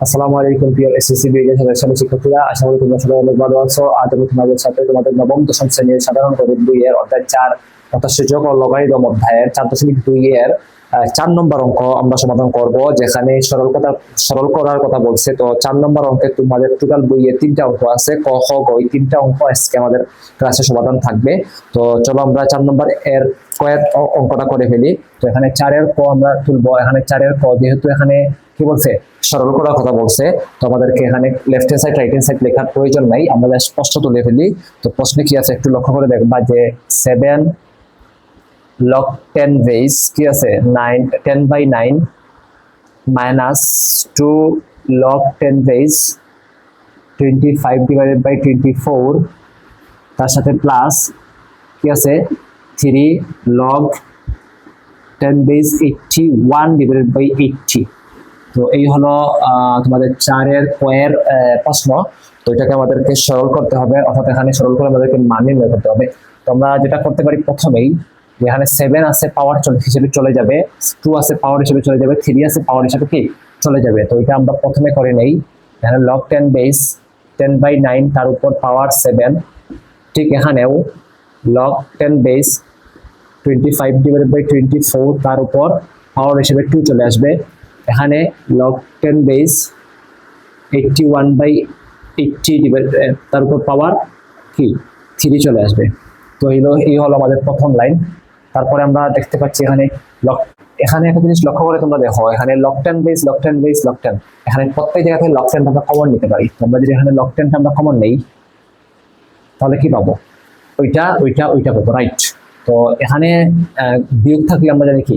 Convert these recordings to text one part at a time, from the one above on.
আসসালামু আলাইকুম প্রিয় এসএসসি 2027 সালের শিক্ষার্থীরা, আশা করি তোমরা সবাই অনেক ভালো আছো। আজ আমি তোমাদের সাথে তোমাদের নবম দশম শ্রেণীর সাধারণ গণিত বইয়ের অধ্যায় 4 অর্থাৎ সূচক ও লগারিদম অধ্যায়ের 4.2 এর 4 নম্বর অঙ্ক আমরা সমাধান করব, যেখানে সরল করার কথা বলছে। তো 4 নম্বর অঙ্কে তোমাদের টোটাল বইয়ে 3টা অঙ্ক আছে, ক খ গ, এই 3টা অঙ্ক আজকে আমাদের ক্লাসে সমাধান থাকবে। তো চলো আমরা 4 নম্বর এর কয়ের অঙ্কটা করে ফেলি। তো এখানে 4 এর ক আমরা তুলবো। এখানে 4 এর ক যেহেতু এখানে কি বলছে, সরল করার কথা বলছে, তো আমাদেরকে এখানে left hand side right hand side লেখার প্রয়োজন নাই, আমরা স্পষ্ট তুলে ফেলি। তো প্রশ্নে কি আছে একটু লক্ষ্য করে দেখবা যে 7 log 10 বেস কি আছে 10/9 মাইনাস 2 log 10 বেস 25/24, তার সাথে প্লাস কি আছে 3 log 10 বেস 81/80। তো এই হলো তোমাদের 4 এর কয়ের প্রশ্ন। তো এটাকে আমাদেরকে সরল করতে হবে, অর্থাৎ এখানে সরল করে আমাদেরকে মান নির্ণয় করতে হবে। তো আমরা যেটা করতে পারি প্রথমেই, এখানে 7 আছে পাওয়ার হিসেবে চলে যাবে, 2 আছে পাওয়ার হিসেবে চলে যাবে, 3 আছে পাওয়ার হিসেবে কি চলে যাবে। তো এটা আমরা প্রথমে করে নেই। এখানে log 10 বেস 10/9 তার উপর পাওয়ার 7, ঠিক এখানেও log 10 বেস 25/24 তার উপর পাওয়ার হিসেবে 2 চলে আসবে। এখানে log 10 বেস 81/80 তার উপর পাওয়ার কি 3 চলে আসবে। তো এই হলো আমাদের প্রথম লাইন। তারপরে আমরা দেখতে পাচ্ছি এখানে একটা জিনিস লক্ষ্য করে তোমরা দেখো, এখানে log 10 base log 10 base log 10, এখানে প্রত্যেক জায়গা থেকে log 10 আমরা কমন নিতে পারি। তোমরা যদি এখানে log 10 আমরা কমন নেই তাহলে কি পাবো, ওইটা পাবো, রাইট। তো এখানে বিয়োগ থাকলে আমরা জানি কি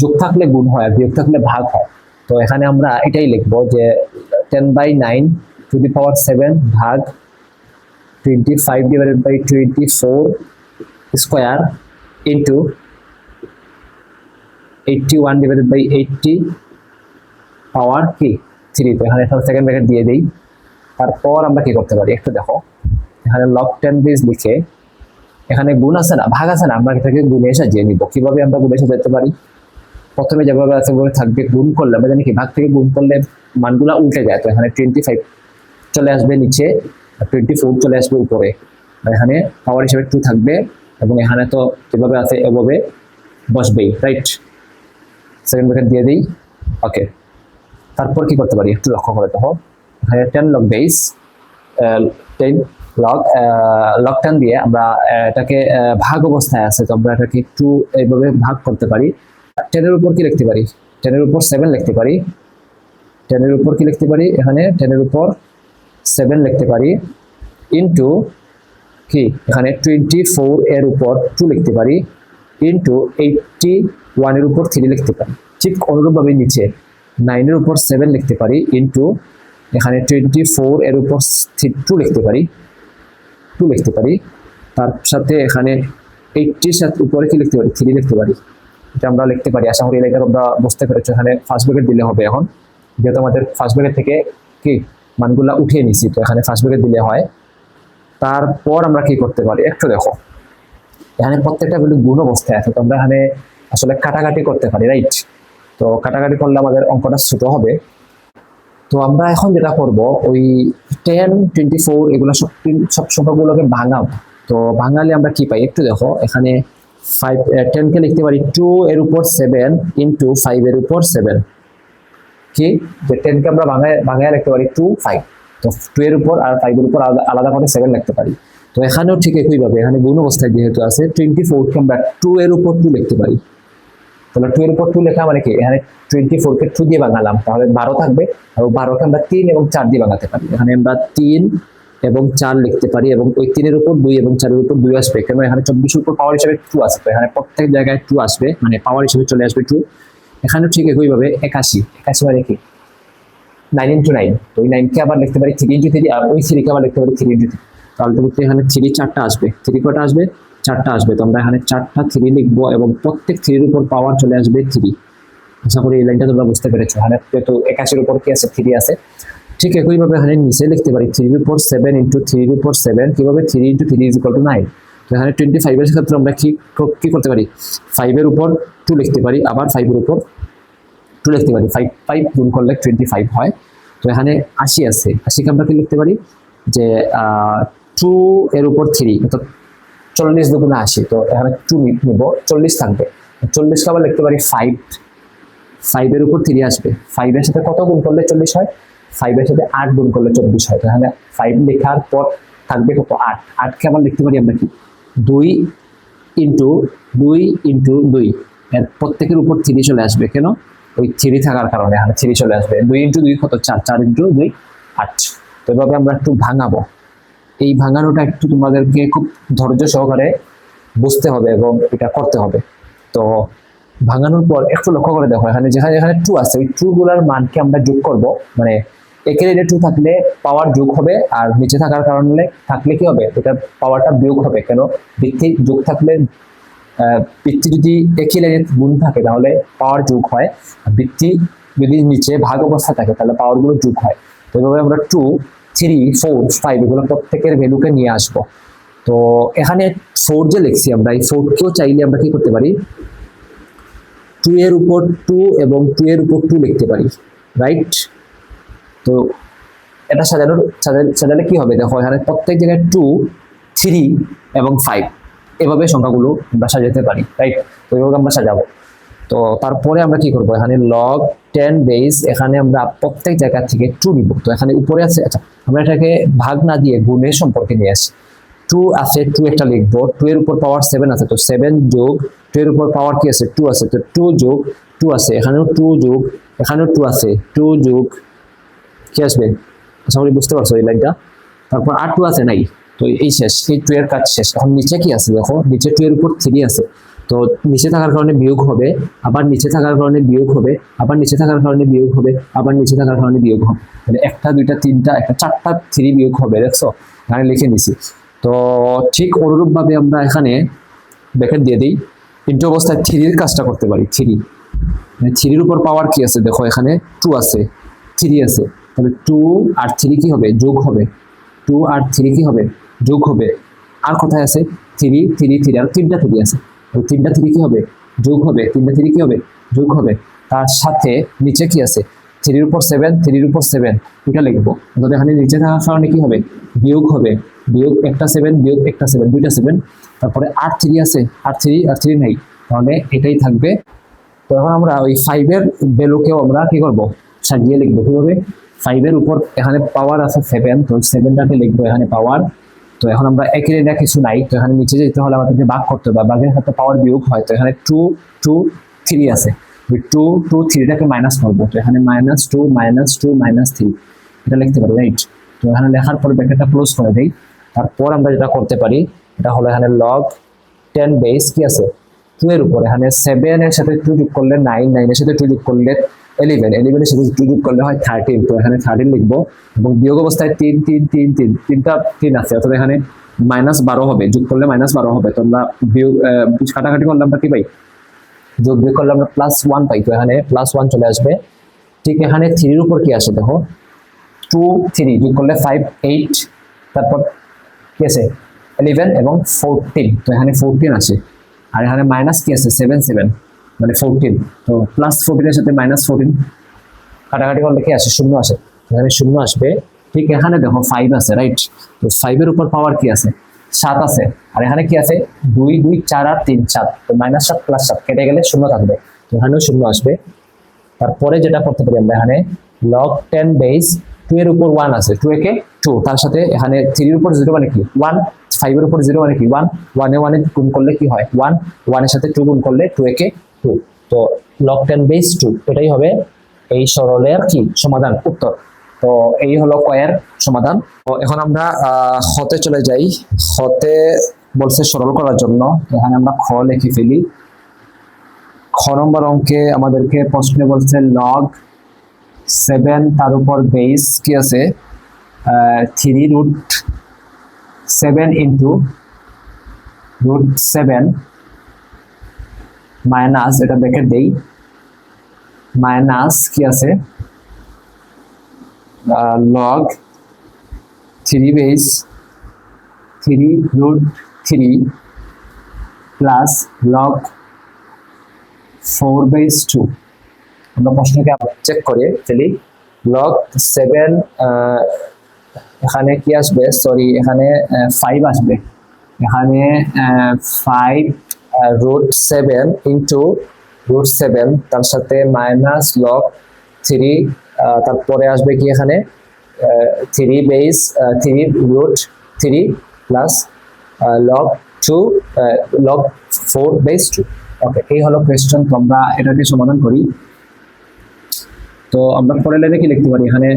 যোগ থাকলে গুণ হয়, আর বিয়োগ থাকলে ভাগ হয়। তো এখানে আমরা এটাই লিখবো যে 10/9 টু দি পাওয়ার 7 ভাগ 25/24 স্কোয়ার ইন্টু 81/80 পাওয়ার কি 3। তো এখানে সেকেন্ড ব্র্যাকেট দিয়ে দিই। তারপর আমরা কি করতে পারি একটু দেখো, এখানে log 10 বেস লিখে এখানে গুণ আছে না ভাগ আছে না, আমরা এটাকে গুণে সাজিয়ে নিব। কিভাবে আমরা গুণে সাজাতে পারি, প্রথমে যেভাবে আছে ওভাবে থাকবে, গুণ করলে আমরা জানি কি ভাগ থেকে গুণ করলে মানগুলা উল্টে যায়। তো এখানে 25 চলে আসবে নিচে, আর 24 চলে আসবে উপরে, এখানে পাওয়ার হিসেবে 2 থাকবে, এবং এখানে তো যেভাবে আছে এভাবে বসবেই, রাইট। সেকেন্ড ব্র্যাকেট দিয়ে দিই, ওকে। তারপর কি করতে পারি একটু লক্ষ্য করে দেখো, এখানে 10 log বেস 10 log 10 দিয়ে আমরা এটাকে ভাগ অবস্থায় আছে, তো আমরা এটাকে একটু এইভাবে ভাগ করতে পারি। 10 এর উপর কি লিখতে পারি, 10 এর উপর 7 লিখতে পারি। 10 এর উপর কি লিখতে পারি, এখানে 10 এর উপর 7 লিখতে পারি, ইন্টু কি এখানে 24 এর উপর 2 লিখতে পারি, ইন্টু 81 এর উপর 3 লিখতে পারি। ঠিক অনুরূপভাবে নিচে 9 এর উপর 7 লিখতে পারি, ইন্টু এখানে 24 এর উপর 2 লিখতে পারি, তার সাথে এখানে 80 সাথে উপরে কি লিখতে পারি 3 লিখতে পারি। এটা আমরা লিখতে পারি। আশা করি এটা তোমরা বুঝতে পেরেছো। এখানে ফার্স্ট ব্র্যাকেট দিলে হবে, এখন যেহেতু আমাদের ফার্স্ট ব্র্যাকেট থেকে কি মানগুলা উঠিয়ে নিছি, তো এখানে ফার্স্ট ব্র্যাকেট দিলে হয়। তারপর আমরা কি করতে পারি একটু দেখো, এখানে প্রত্যেকটা ভ্যালু গুণ অবস্থায় আছে, তো আমরা এখানে আসলে কাটাকাটি করতে পারি, রাইট। তো কাটাকাটি করলে আমাদের অঙ্কটা ছোট হবে। তো আমরা এখন যেটা করব, ওই 10 24 এগুলো সব সংখ্যাগুলোকে ভাঙাবো। তো ভাঙালে আমরা কি পাই একটু দেখো, এখানে 10 কে লিখতে পারি 2 এর উপর 7 ইন্টু 5 এর উপর 7, কি যে 10 কে আমরা ভাঙায় লিখতে পারি 2 5, তো 2 এর উপর আর 5 এর উপর আলাদা করে 7 লিখতে পারি। তো এখানেও ঠিক একইভাবে এখানে গুণ অবস্থায় যেহেতু আছে 24 কে আমরা 2 এর উপর 2 লিখতে পারি। তাহলে 2 এর উপর 2 লেখা মানে কি, এখানে 24 কে 2 দিয়ে ভাঙালাম, তাহলে 12 থাকবে, আর 12 কে আমরা 3 এবং 4 দিয়ে ভাঙাতে পারি। এখানে আমরা 3 এবং 4 লিখতে পারি, এবং ওই 3 এর উপর 2 এবং 4 এর উপর 2 আসবে, কারণ এখানে 24 এর উপর পাওয়ার হিসেবে 2 আসবে, এখানে প্রত্যেক জায়গায় 2 আসবে, মানে পাওয়ার হিসেবে চলে আসবে 2। এখানেও ঠিক একইভাবে 81 মানে কি 9 into 9, তো ওই 9 কে আবার লিখতে পারি 3 into 3, আর ওই 3 কে আবার লিখতে পারি 3 into 3। তাহলে এখানে 3 4টা আসবে, 3 কটা আসবে 4টা আসবে, তো আমরা এখানে 4টা 3 লিখবো, এবং প্রত্যেক 3 এর উপর পাওয়ার চলে আসবে 3। আশা করি এই লাইনটা তোমরা বুঝতে পেরেছো। এখানে যেহেতু 81 এর উপর কি আছে 3 আছে, ঠিক একইভাবে এখানে নিচে লিখতে পারি 3 এর উপর 7 ইন্টু 3 এর উপর 7, কিভাবে 3 ইন্টু 3 ইজ ইকুয়াল টু 9। তো এখানে 25 এর ক্ষেত্রে আমরা কি করতে পারি, 5 এর উপর 2 লিখতে পারি, আবার 5 এর উপর 2 লিখতে পারি, 5 গুণ করলে 25 হয়। তো এখানে 80 আছে, 80 কে আমরা কি লিখতে পারি যে 2 এর উপর 3 অর্থাৎ 40 দুগুণে 80, তো এখানে 2 নিব, 40 থাকবে, 40 কে আবার লিখতে পারি 5 এর উপর 3 আসবে, 5 এর সাথে কত গুণ করলে 40 হয়, 5 এর সাথে 8 গুণ করলে 24 হয়, তাহলে 5 লেখার পর থাকবে কত 8, 8 কে আবার লিখতে পারি আমরা কি 2 ইনটু 2 এর প্রত্যেকের উপর 3 চলে আসবে, কেন ওই 3 থাকার কারণে এখানে 3 চলে আসবে, 2 ইনটু 2 কত 4, 4 ইনটু 2 8। তো এভাবে আমরা একটু ভাঙাবো, এই ভাঙানোটা একটু তোমাদেরকে খুব ধৈর্য সহকারে বুঝতে হবে এবং এটা করতে হবে। তো ভাঙানোর পর একটু লক্ষ্য করে দেখো, এখানে যেখানে যেখানে 2 আছে ওই 2 গুলার মানকে আমরা যোগ করব, মানে একের এর 2 থাকলে পাওয়ার যোগ হবে, আর নিচে থাকার কারণে থাকলে কি হবে, এটা পাওয়ারটা বিয়োগ হবে, কেন বৃত্তি যোগ থাকলে বৃত্তি যদি একই লাইনে গুণ থাকে তাহলে পাওয়ার যোগ হয়, আর বৃত্তি যদি নিচে ভাগ অবস্থা থাকে তাহলে পাওয়ার গুলো যোগ হয়। তো এইভাবে আমরা 2, 3, 4, 5 এগুলো প্রত্যেকের ভ্যালুকে নিয়ে আসবো। তো এখানে 4 যে লিখছি আমরা, এই 4 কেও চাইলে আমরা কি করতে পারি 2 এর উপর 2 এবং 2 এর উপর 2 লিখতে পারি, রাইট? তো এটা সাজালে কি হবে দেখো, এখানে প্রত্যেক জায়গায় 2, 3 এবং 5 এভাবে সংখ্যাগুলো আমরা সাজাতে পারি, রাইট? তো এইভাবে আমরা সাজাবো। তো তারপরে আমরা কি করব, এখানে log 10 বেস, এখানে আমরা প্রত্যেক জায়গা থেকে 2 নিব। তো এখানে উপরে আছে, আচ্ছা আমরা এটাকে ভাগ না দিয়ে গুণের সম্পর্কে নিয়ে আসি। 2 আছে, 2 একটা লিখবো, 2 এর উপর পাওয়ার 7 আছে, তো 7 যোগ 2 এর উপর পাওয়ার কি আছে 2 আছে, তো 2 যোগ 2 আছে, এখানেও 2 যোগ, এখানেও 2 আছে, 2 যোগ কি আসবে, আশা করি বুঝতে পারছো এই লাইনটা। তারপর আর 2 আছে নাই, তো এই শেষ, এই 2 এর কাজ শেষ। এখন নিচে কি আছে দেখো, নিচে 2 এর উপর 3 আছে, তো নিচে থাকার কারণে বিয়োগ হবে, আবার নিচে থাকার কারণে বিয়োগ হবে, আবার নিচে থাকার কারণে বিয়োগ হবে, আবার নিচে থাকার কারণে বিয়োগ হবে, মানে একটা দুইটা তিনটা একটা চারটা 3 বিয়োগ হবে, দেখছো এখানে লিখে নিছি। তো ঠিক অনুরূপ ভাবে আমরা এখানে ব্র্যাকেট দিয়ে দিই, ইনটু অবস্থায় 3 এর কাজটা করতে পারি। 3 মানে 3 এর উপর পাওয়ার কি আছে দেখো, এখানে 2 আছে, 3 আছে, তাহলে 2 আর 3 কি হবে যোগ হবে, 2 আর 3 কি হবে যোগ হবে, আর কোথায় আছে 3, 3, 3 আর 3টা 3 আছে, ওই 3টা 3 কি হবে যোগ হবে, 3টা 3 কি হবে যোগ হবে, তার সাথে নিচে কি আছে 3 এর উপর 7, 3 এর উপর 7 এটা লিখবো, তাহলে এখানে নিচে থাকার কারণে কি হবে বিয়োগ হবে, বিয়োগ একটা 7 বিয়োগ একটা 7 দুইটা 7, তারপরে আর 3 আছে, আর 3 নাই, তাহলে এটাই থাকবে। তো এখন আমরা ওই 5 এর ভ্যালুকেও আমরা কি করব সাজিয়ে লিখবো, কিভাবে 5 এর উপর এখানে পাওয়ার আছে 7, তো 7টাকে লিখবো এখানে পাওয়ার। তো এখন আমরা একের এটা কিছু নাই, তো এখানে নিচে যেতে হলে আমাদেরকে ভাগ করতে হবে, ভাগের সাথে পাওয়ার বিয়োগ হয়, তো এখানে 2, 2, 3 আছে, 2, 2, 3টাকে মাইনাস করবো, তো এখানে -2, -2, -3 এটা লিখতে পারি, রাইট? তো এখানে লেখার পর ব্র্যাকেটটা ক্লোজ করে দেই। তারপর আমরা যেটা করতে পারি এটা হলো এখানে log 10 বেস কি আছে 2 এর উপর, এখানে 7 এর সাথে 2 যোগ করলে 9, 9 এর সাথে 2 যোগ করলে 11, 11 এর সাথে 2 যোগ করলে হয় 13, তো এখানে 13 লিখবো, এবং বিয়োগ অবস্থায় 3, 3, 3, 3 তিনটা 3 আছে, অর্থাৎ এখানে -12 হবে, যোগ করলে -12 হবে, তো আমরা বিয়োগ কাটাকাটি করলে আমরা কি পাই, যোগ বিয়োগ করলে আমরা +1 পাই, তো এখানে +1 চলে আসবে। ঠিক এখানে 3 এর উপর কি আসে দেখো 2, 3 যোগ করলে 5, 8, তারপর কি আছে 11 এবং 14, তো এখানে 14 আছে, আর এখানে মাইনাস কি আছে 7, 7 মানে 14, তো +14 এর সাথে -14 কাটাকাটি করলে কি আসে শূন্য আসে, এখানে শূন্য আসবে। ঠিক এখানে দেখো 5 আছে, রাইট? তো 5 এর উপর পাওয়ার কি আছে 7 আছে, আর এখানে কি আছে 2, 2, 4 আর 3, 7, তো -7 +7 কেটে গেলে শূন্য থাকবে, তো এখানেও শূন্য আসবে। তারপরে যেটা করতে পারি আমরা এখানে log 10 বেস 2 এর উপর 1 আছে, 2 একে 2, তার সাথে এখানে 3 এর উপর 0 মানে কি 1, 5 এর উপর 0 মানে কি 1, 1 এ 1 এ গুণ করলে কি হয় 1, 1 এর সাথে 2 গুণ করলে 2 একে 2, তো log 10 বেস 2 এটাই হবে এই সরলের কি সমাধান, উত্তর। তো এই হলো কয়ের সমাধান। তো এখন আমরা হতে চলে যাই, হতে বলছে সরল করার জন্য, এখানে আমরা খ লিখে ফেলি। খ নম্বর অঙ্কে আমাদেরকে প্রশ্নে বলছে log 7 তার উপর বেস কি আছে 3√7 ইন্টু √7 মাইনাস, এটা ব্র্যাকেট দেই, মাইনাস কি আছে log 3 base 3√3 plus log 4 base 2। আমরা প্রশ্নকে চেক করে ফেলি, লগ 7 এখানে কি আসবে, সরি এখানে 5 আসবে, এখানে 5 √7 ইন্টু √7 তার সাথে মাইনাস লগ 3, তারপরে আসবে কি এখানে 3 base 3 √3 plus log 2 log 4 base 2। ওকে, এই হলো কোয়েশ্চেন। তো আমরা এটাকে সমাধান করি। তো আমরা পরের লাইনে কি লিখতে পারি, এখানে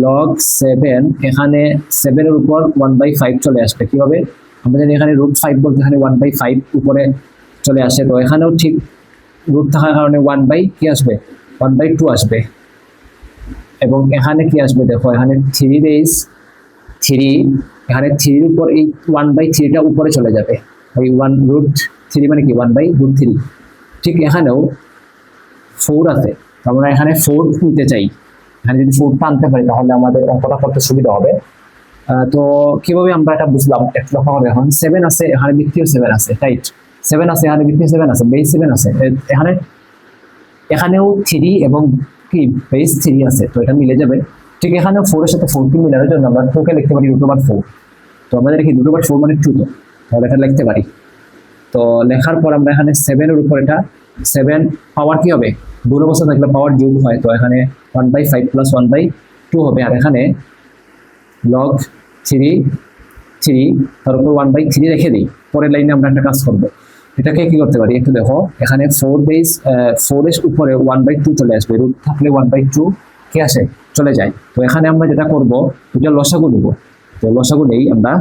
লগ 7, এখানে 7 এর উপর 1/5 চলে আসবে কিভাবে, আমরা জানি এখানে √5 বলতে এখানে 1/5 উপরে চলে আসে, তো এখানেও ঠিক রুট থাকার কারণে 1 কি আসবে 1/2 আসবে, এবং এখানে কি আসবে দেখো, এখানে 3 বেস 3, এখানে 3 এর উপর এই 1/3টা উপরে চলে যাবে, এই 1√3 মানে কি 1/√3। ঠিক এখানেও 4 আছে, আমরা এখানে 4 নিতে চাই, এখানে যদি 4টা আনতে পারি তাহলে আমাদের অঙ্কটা করতে সুবিধা হবে। তো কিভাবে আমরা এটা বুঝলাম একটু লক্ষ্য করে, এখন 7 আছে, এখানে বৃত্তীয় 7 আছে, রাইট, 7 আছে, এখানে বৃত্তীয় 7 আছে, বেস 7 আছে, এখানে এখানেও 3 এবং কি বেস 3 আছে, তো এটা মিলে যাবে। ঠিক এখানেও 4 এর সাথে 4 কে মিলানোর জন্য আমরা 2 কে লিখতে পারি √4, তো আমাদের কি √4 মানে 2, তো তাহলে এটা লিখতে পারি। তো লেখার পর আমরা এখানে 7 এর উপর এটা 7 পাওয়ার কি হবে, দূর অবস্থা থাকলে পাওয়ার যোগ হয়, তো এখানে 1/5 প্লাস 1/2 হবে, আর এখানে লগ 3 তার উপর 1/3 রেখে দিই। পরের লাইনে আমরা একটা কাজ করব, এটাকে কি করতে পারি একটু দেখো, এখানে 4 বেস 4 এর উপরে 1/2 চলে আসবে, রুট থাকলে 1/2 কি আসে চলে যায়। তো এখানে আমরা যেটা করব, এটা লসাগু নেব, তো লসাগু নেই আমরা,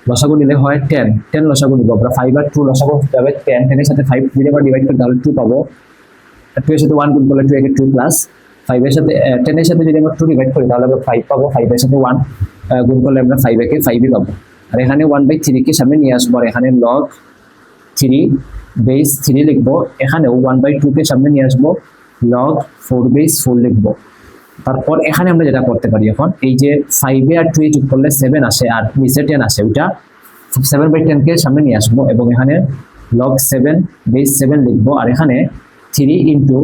লসাগু নিলে হয় 10 লসাগু নিব আমরা, 5 আর 2 লসাগু যাবে 10, 10 এর সাথে 5 যদি আমরা ডিভাইড করি তাহলে 2 পাবো, 2 এর সাথে 1 গুণ করলে 2 এর 2 প্লাস 5 এর সাথে 10 এর সাথে যদি আমরা 2 ডিভাইড করি তাহলে আমরা 5 পাবো, 5 এর সাথে 1 গুণ করলে আমরা 5 একে 5ই পাবো, আর এখানে 1/3 কে সামনে নিয়ে আসবো, আর এখানে লগ 3 বেস 3 লিখবো, এখানেও 1/2 কে সামনে নিয়ে আসবো, লগ 4 বেস 4 লিখবো। তারপর এখানে আমরা যেটা করতে পারি, এখন এই যে 5 এ আর 2 এ যোগ করলে 7 আসে, আর নিচে 10 আসে, ওইটা 7/10 কে সামনে নিয়ে আসবো, এবং এখানে লগ 7 বেস 7 লিখবো, আর এখানে 3 ইন্টু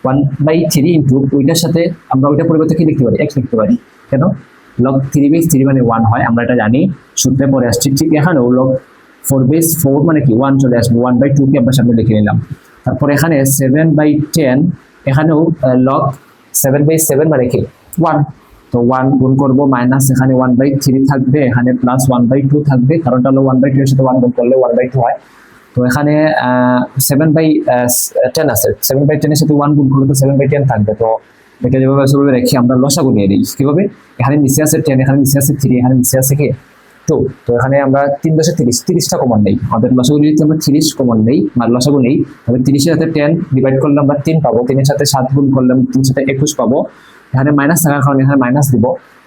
1/3 ইন্টু ওইটার সাথে আমরা ওইটা পরিবর্তে কি লিখতে পারি, x লিখতে পারি, কেন লগ 3 বেস 3 মানে 1 হয়, আমরা এটা জানি সূত্রে পরে আসছি। ঠিক এখানেও লগ 4 বেস 4 মানে কি 1 চলে আসবে, 1/2 কে আমরা সামনে লিখে নিলাম। তারপর এখানে 7/10, এখানেও লগ 7/7 মানে কি 1, তো 1 গুণ করব, মাইনাস এখানে 1/3 থাকবে, এখানে প্লাস 1/2 থাকবে, কারণটা হলো 1/2 এর সাথে 1 গুণ করলে 1/2 হয়। তো এখানে 7/10 আছে, 7/10 এর সাথে 1 গুণ করলে তো 7/10 থাকবে, তো এটা যেভাবে সেভাবে রেখে আমরা লসাগু নিয়ে দিই কিভাবে, এখানে নিচে আছে 10, এখানে নিচে আছে 3, এখানে নিচে আছে কি 2, তো এখানে আমরা 3×30 কমন নেই, আমাদের লসাগু যদি আমরা 30 কমন নেই আর লসাগু নেই, তাহলে 30 এর সাথে 10 ডিভাইড করলে আমরা 3 পাবো, 3 এর সাথে 7 গুণ করলে আমরা 3 এর সাথে 21 পাবো, এখানে মাইনাস থাকার কারণে এখানে মাইনাস দিব,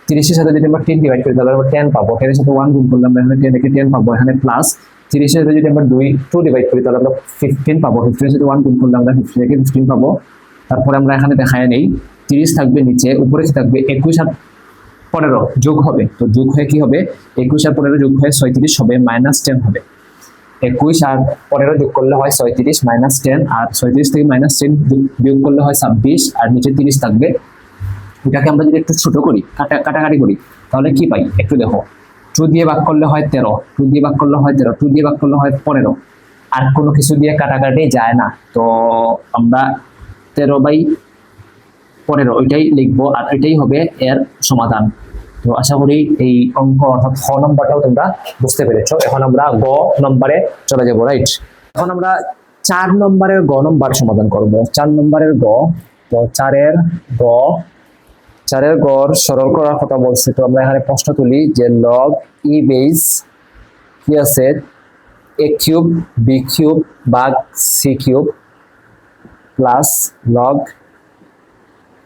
30 এর সাথে যদি আমরা 10 ডিভাইড করি তাহলে আমরা 10 পাবো, 10 এর সাথে 1 গুণ করলে আমরা এখানে 10 থেকে 10 পাবো, এখানে প্লাস 30 এর সাথে যদি আমরা 2 ডিভাইড করি তাহলে আমরা 15 পাবো, 15 এর সাথে 1 গুণ করলে আমরা 15 থেকে 15 পাবো। তারপরে আমরা এখানে দেখায় নেই 30 থাকবে নিচে, উপরে কি থাকবে 21 আর 15 যোগ হবে, তো যোগ হয়ে কি হবে 21 আর 15 যোগ হয়ে 36 হবে, -10 হবে, 21 আর 15 যোগ করলে হয় 36 -10, আর 36 থেকে -10 বিয়োগ করলে হয় 26, আর নিচে 30 থাকবে। এটাকে আমরা যদি একটু ছোট করি, কাটাকাটি করি, তাহলে কি পাই একটু দেখো, 2 দিয়ে ভাগ করলে হয় 13, 2 দিয়ে ভাগ করলে হয় 13, 2 দিয়ে ভাগ করলে হয় 15, আর কোনো কিছু দিয়ে কাটাকাটি যায় না, তো আমরা 13/15 ওইটাই লিখবো, আর এটাই হবে এর সমাধান। তো আশা করি এই অঙ্ক অর্থাৎ খ নম্বরটাও তোমরা বুঝতে পেরেছো। এখন আমরা গ নম্বরে চলে যাবো, রাইট। এখন আমরা 4 নম্বরের গ নম্বর সমাধান করব। 4 নম্বরের গ, তো 4 এর গড় সরল করার কথা বলছে, তো আমরা এখানে প্রশ্ন তুলি যে লগ ই বেস কি আছে a³ b³ ভাগ c³ plus log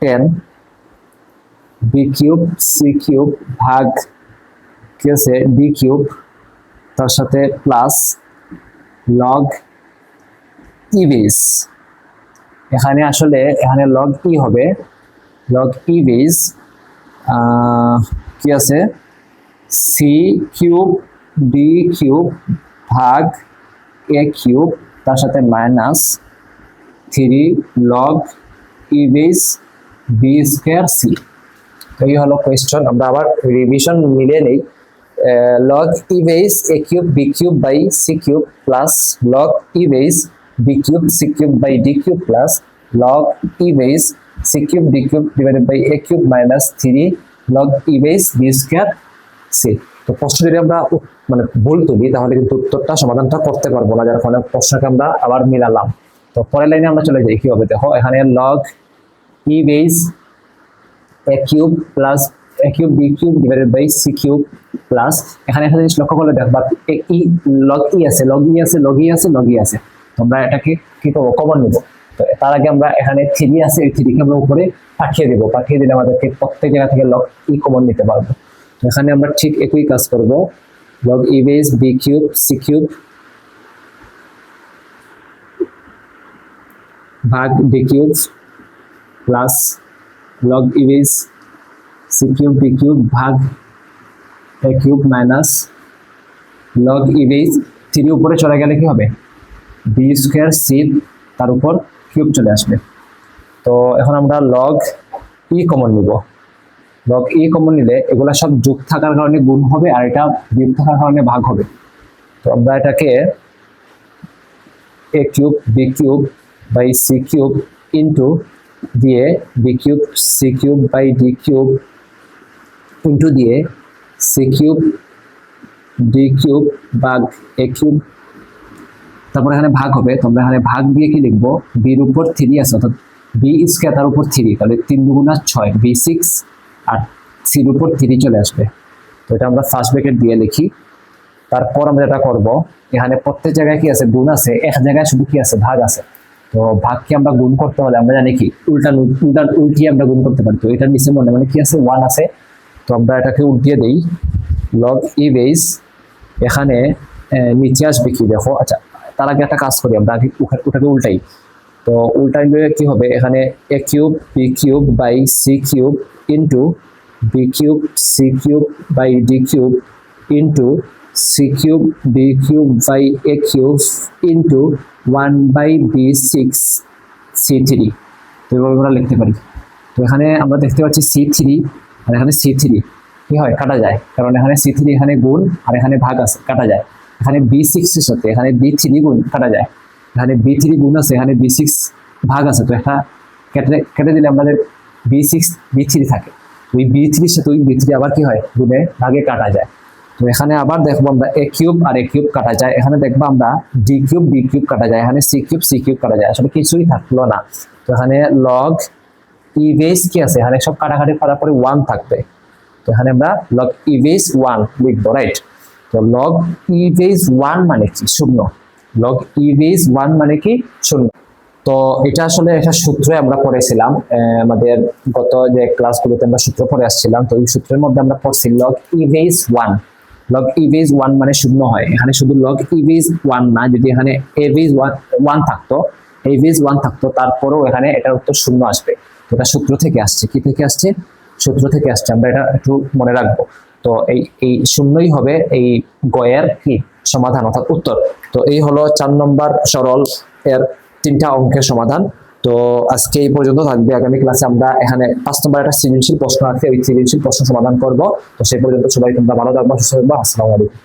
10 b³ c³ ভাগ কি আছে d³ তার সাথে প্লাস লগ ই বেস, এখানে আসলে এখানে লগ ই হবে, লগ ই বেস কি আছে c³ d³ ভাগ a³ তার সাথে মাইনাস 3 লগ ই বেস বি স্কোয়ার সি। তো এই হলো কোয়েশ্চন। আমরা আবার রিভিশন মিলিয়ে নেই। log e base a cube b cube by c cube plus log e base b cube c cube by d cube plus log e base c cube d cube divided by a cube minus 3 log e base b square c। তো প্রশ্ন যদি আমরা মানে ভুল তুলি তাহলে কিন্তু উত্তরটা সমাধানটা করতে পারবো না, যার ফলে প্রশ্নকে আমরা আবার মিলালাম। তো পরের লাইনে আমরা চলে যাই, কি হবে দেখো, এখানে log e base a cube plus a cube b cube divided by c cube plus এখানে একটা জিনিস লক্ষ্য করলে দেখবা ই log e আছে log e আছে log e আছে log e আছে। তোমরা এটাকে কি করব, কমন নিব। তো তার আগে আমরা এখানে 3 আছে, এই 3 কে আমরা উপরে পাঠিয়ে দেব, পাঠিয়ে দিলে আমাদেরকে প্রত্যেক জায়গা থেকে log e কমন নিতে পারবো। তো এখানে আমরা ঠিক একই কাজ করব, log e base b cube c cube ভাগ d cube plus log e base c cube b cube ভাগ a cube minus log e base 3 উপরে চলে গেলে কি হবে, b স্কয়ার c তার উপর কিউব চলে আসবে। তো এখন আমরা log e কমন নিব। log e কমন নিলে এগুলা সব যোগ থাকার কারণে গুণ হবে আর এটা বিয়োগ থাকার কারণে ভাগ হবে। তো আমরা এটাকে a cube b cube by c cube into দিয়ে b cube c cube by d cube into দিয়ে c cube d cube ভাগ a cube, তারপর এখানে ভাগ হবে। তোমরা এখানে ভাগ দিয়ে কি লিখবো, b এর উপর 3 আছে অর্থাৎ b স্কয়ার তার উপর 3, তাহলে 3 দুগুণা 6 b 6 আর c এর উপর 3 চলে আসবে। তো এটা আমরা ফার্স্ট ব্র্যাকেট দিয়ে লিখি। তারপর আমরা যেটা করব, এখানে প্রত্যেক জায়গায় কি আছে, গুণ আছে, এক জায়গায় শুধু কি আছে, ভাগ আছে। তো ভাগকে আমরা গুণ করতে হলে আমরা জানি কি উল্টিয়ে আমরা গুণ করতে পারি। তো এটার নিচে মানে কি আছে, 1 আছে। তো আমরা এটাকে উল্টিয়ে দেই, log e base এখানে নিচে আসবে কি দেখো। আচ্ছা, তার আগে একটা কাজ করি, আমরা আগে ওটাকে উল্টাই। তো উল্টাইলে কি হবে, এখানে a cube b cube by c cube into b cube c cube by d cube into c cube b cube by a cube into 1 by b6 c3। তো এভাবে আমরা লিখতে পারি। তো এখানে আমরা দেখতে পাচ্ছি c3 আর এখানে c3 কি হয়, কাটা যায়, কারণ এখানে c3 এখানে গুণ আর এখানে ভাগ আছে, কাটা যায়। এখানে b6 এর সাথে এখানে b3 গুণ কাটা যায়, এখানে b3 গুণ আছে, এখানে b6 ভাগ আছে। তো এটা কেটে দিলে আমাদের b3 থাকে। ওই b3 এর সাথে ওই b3 আবার কি হয়, গুণে ভাগে কাটা যায়। তো এখানে আবার দেখবো আমরা a কিউব আর a কিউব কাটা যায়, এখানে দেখবো আমরা d কিউব b কিউব কাটা যায়, এখানে c কিউব কাটা যায়, আসলে কিছুই থাকলো না। তো এখানে log e base কি আছে, এখানে সব কাটাকাটি করার পরে 1 থাকবে। তো এখানে আমরা log e base 1 লিখবো, রাইট। তো log e base 1 মানে কি, শূন্য। log e base 1 মানে কি, শূন্য। তো এটা আসলে একটা সূত্র আমরা পড়েছিলাম আমাদের গত যে ক্লাসগুলোতে আমরা সূত্র পড়ে আসছিলাম। তো এই সূত্রের মধ্যে আমরা পড়ছি log e base 1, log e base 1 মানে শূন্য হয়। এখানে শুধু log e base 1 না, যদি এখানে a base 1 থাকতো, a base 1 থাকতো, তারপরেও এখানে এটার উত্তর শূন্য আসবে। এটা সূত্র থেকে আসছে, কি থেকে আসছে, সূত্র থেকে আসছে, আমরা এটা একটু মনে রাখবো। তো এই শূন্যই হবে এই গয়ের কি সমাধান অর্থাৎ উত্তর। তো এই হলো 4 নম্বর সরল এর 3টা অঙ্কের সমাধান। তো আজকে এই পর্যন্ত থাকবে। আগামী ক্লাসে আমরা এখানে 5 নম্বর একটা সৃজনশীল প্রশ্ন আছে, ওই সৃজনশীল প্রশ্ন সমাধান করব। তো সেই পর্যন্ত সবাই তোমরা ভালো থাকবে, সুস্থ থাকবে। আসসালামু আলাইকুম।